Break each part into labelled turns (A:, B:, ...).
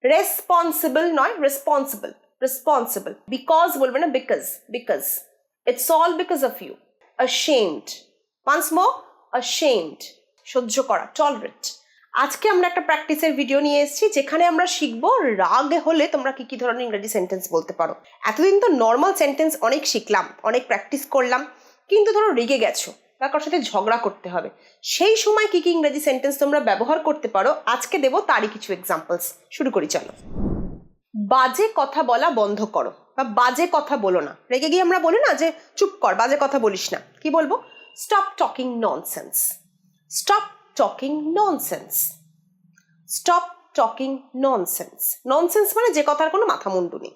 A: Responsible নয়, responsible, responsible. Because বলবে না, because, because. It's all because of you. ashamed, once more, ashamed, সহ্য করা, tolerate। আজকে আমরা একটা প্র্যাকটিসের ভিডিও নিয়ে এসেছি যেখানে আমরা শিখবো রাগ হলে তোমরা কি কি ধরনের ইংরেজি সেন্টেন্স বলতে পারো। এতদিন তো নর্মাল সেন্টেন্স অনেক শিখলাম, অনেক প্র্যাকটিস করলাম, কিন্তু ধরো রেগে গেছো বা কারোর সাথে ঝগড়া করতে হবে, সেই সময় কি কি ইংরেজি সেন্টেন্স তোমরা ব্যবহার করতে পারো আজকে দেবো তারই কিছু এক্সাম্পলস। শুরু করি চলো। বাজে কথা বলা বন্ধ করো বা বাজে কথা বলো না। রেগে গিয়ে আমরা বলি না যে চুপ কর, বাজে কথা বলিস না। কি বলবো? Stop talking nonsense, stop talking nonsense, stop talking nonsense. Nonsense মানে যে কথার কোনো মাথা মুন্ডু নেই।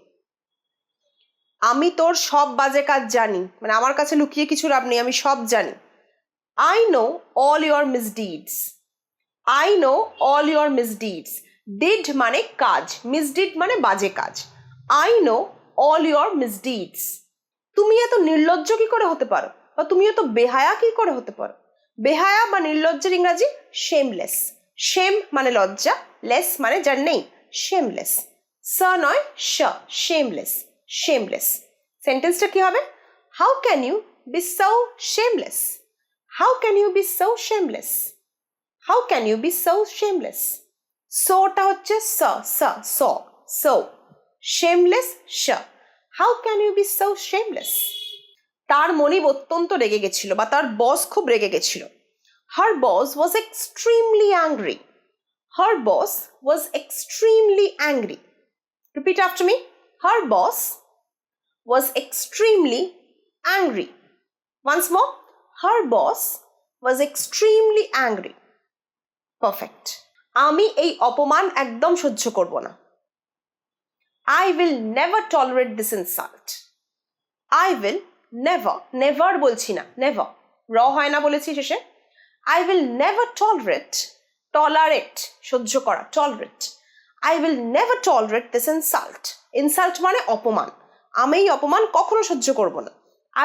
A: আমি তোর সব বাজে কাজ জানি, মানে আমার কাছে লুকিয়ে কিছু লাভ নেই, আমি সব জানি। I know all your misdeeds, I know all your misdeeds. Did মানে কাজ, মিসডিড মানে বাজে কাজ। I know all your misdeeds. তুমি এত নির্লজ্জ কি করে হতে পারো, বা তুমি এত বেহায়া কি করে হতে পারো? বেহায়া বা নির্লজ্জের ইংরাজি শেমলেস। শেম মানে লজ্জা, লেস মানে যার নেই, শেমলেস। স নয়, শ, শেমলেস, শেমলেস। সেন্টেন্সটা কি হবে? How can you be so shameless? How can you be so shameless? How can you be so shameless? সোটা হচ্ছে স, স, so shameless Shaw. How can you be so shameless? তার মনিব অত্যন্ত রেগে গেছিল বা তার বস খুব রেগে গেছিল। Her boss was extremely angry. Her boss was extremely angry. Repeat after me. Her boss was extremely angry. Once more. Her boss was extremely angry. Perfect. আমি এই অপমান একদম সহ্য করব না। I will never tolerate this insult. I will never, never বলছি না, never, র হয় না বলেছি শেষে। I will never tolerate, tolerate সহ্য করা, tolerate. I will never tolerate this insult. Insult মানে অপমান। আমি এই অপমান কখনো সহ্য করব না।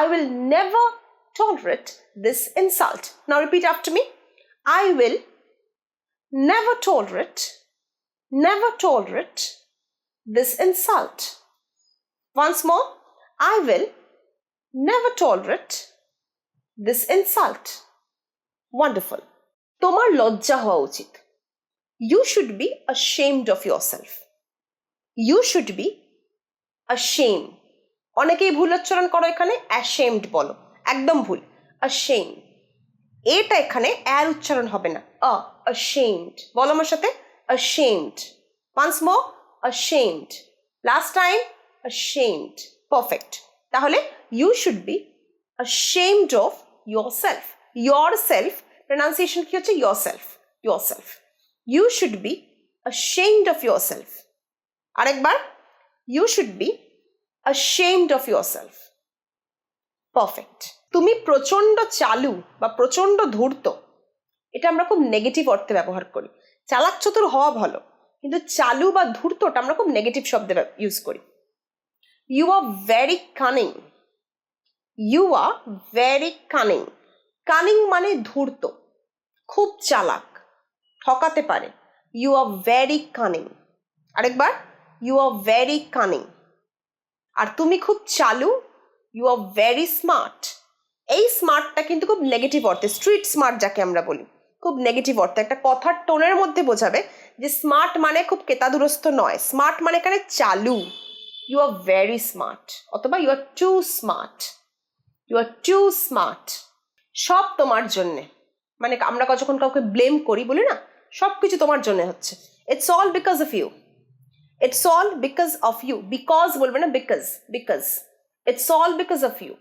A: I will never tolerate this insult. Now repeat after me. I will never tolerate, never tolerate this insult. Once more. I will never tolerate this insult. Wonderful. তোমার লজ্জা হওয়া উচিত। You should be ashamed of yourself. You should be ashamed. অনেকেই ভুল উচ্চারণ করো, এখানে ashamed বলো, একদম ভুল। ashamed, এটা এখানে এর উচ্চারণ হবে না, ashamed বলো আমার সাথে, ashamed. once more, ashamed. last time, ashamed. perfect. তাহলে you should be ashamed of yourself. yourself pronunciation কি হচ্ছে? yourself, yourself. you should be ashamed of yourself. আরেকবার, you should be ashamed of yourself. perfect. তুমি প্রচন্ড চালু বা প্রচন্ড ধূর্ত, এটা আমরা খুব নেগেটিভ অর্থে ব্যবহার করি। চালাক চতুর হওয়া ভালো, কিন্তু চালু বা ধূর্তটা আমরা খুব নেগেটিভ শব্দে ইউজ করি। You are very cunning, you are very cunning. Cunning মানে ধূর্ত, খুব চালাক, ঠকাতে পারে। You are very cunning. আরেকবার, ইউ আর ভেরি কানিং। আর তুমি খুব চালু, ইউ আর ভেরি স্মার্ট। এই স্মার্টটা কিন্তু খুব নেগেটিভ অর্থে, স্ট্রিট স্মার্ট যাকে আমরা বলি, খুব নেগেটিভ অর্থে। একটা কথার টোনের মধ্যে বোঝাবে যে স্মার্ট মানে খুব কেতাদুরস্ত নয়, স্মার্ট মানে এখানে চালু। ইউ আর ভেরি স্মার্ট, অথবা you are too smart, you are too smart. সব তোমার জন্যে, মানে আমরা যখন কাউকে ব্লেম করি বলি না সব কিছু তোমার জন্য হচ্ছে, it's all because of you, it's all because of you. Because বলবে না, because, because. It's all because of you.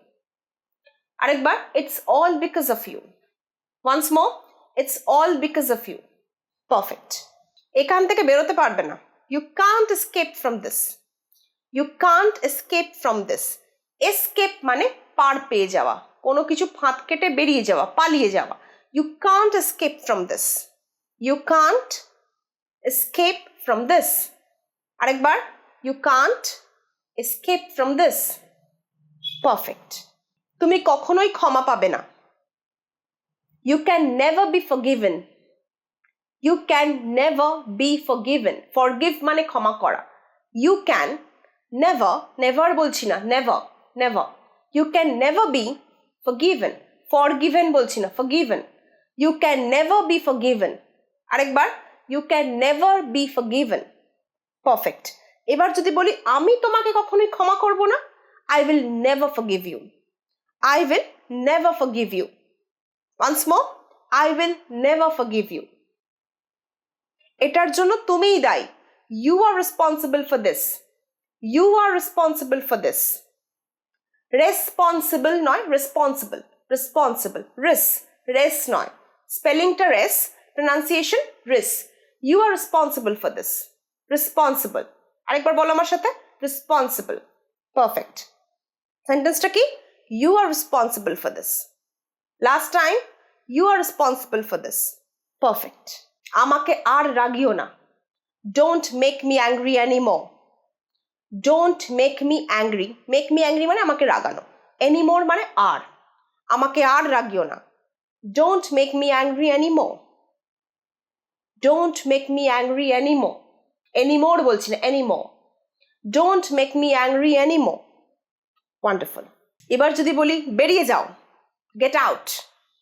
A: আরেকবার, it's all because of you. Once more, it's all because of you. Perfect. এখান থেকে বেরোতে পারবে না, you can't escape from this, you can't escape from this. Escape মানে পার পেয়ে যাওয়া, কোনো কিছু ফাঁদ কেটে বেরিয়ে যাওয়া, পালিয়ে যাওয়া। You can't escape from this, you can't escape from this. আরেকবার, you can't escape from this. Perfect. তুমি কখনোই ক্ষমা পাবে না, you can never be forgiven, You can never be forgiven. Forgive মানে ক্ষমা করা. You can never বলছি না, never. You can never be forgiven. Forgiven বলছি না, forgiven. You can never be forgiven. আরেকবার, you can never be forgiven. Perfect. এবার যদি বলি আমি তোমাকে কখনোই ক্ষমা করব না, I will never forgive you. I will never forgive you. Once more, I will never forgive you. এটার জন্য তুমিই দায়ী. You are responsible for this. You are responsible for this. Responsible নয়, responsible. Responsible. Res নয়. Spellingটা res, pronunciation ris. You are responsible for this. Responsible. আরেকবার বলো আমার সাথে, responsible. Perfect. সেন্টেন্সটা কি? You are responsible for this. Last time, you are responsible for this. Perfect. আমাকে আর রাগিও না. Don't make me angry anymore. Don't make me angry. Make me angry মানে আমাকে রাগানো. Anymore মানে আর. আমাকে আর রাগিও না. Don't make me angry anymore. Don't make me angry anymore. Anymore বলছি না, anymore. Don't make me angry anymore. Wonderful. এবার যদি বলি বেরিয়ে যাও, get out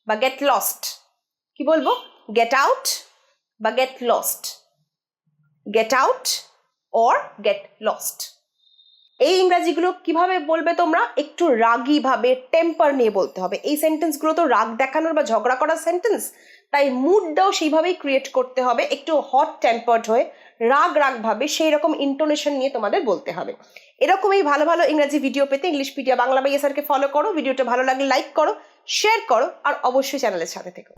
A: বা get lost, কি বলবো? Get out বা get lost. Get out or get lost. এই ইংরেজিগুলো কিভাবে বলবে তোমরা? একটু রাগী ভাবে, টেম্পার নিয়ে বলতে হবে. এই সেন্টেন্সগুলো তো রাগ দেখানোর বা ঝগড়া করার সেন্টেন্স, তাই মুডটাও সেইভাবেই ক্রিয়েট করতে হবে, একটু হট টেম্পার্ড হয়ে, রাগ ভাবে, সেই রকম ইন্টোনেশন নিয়ে তোমাদের বলতে হবে. এরকমই ভালো ভালো ইংরেজি ভিডিও পেতে ইংলিশপিডিয়া বাংলা বাই এসআরকে ফলো করো. ভিডিওটা ভালো লাগলে লাইক করো, শেয়ার করো, আর অবশ্যই চ্যানেলের সাথে থেকো.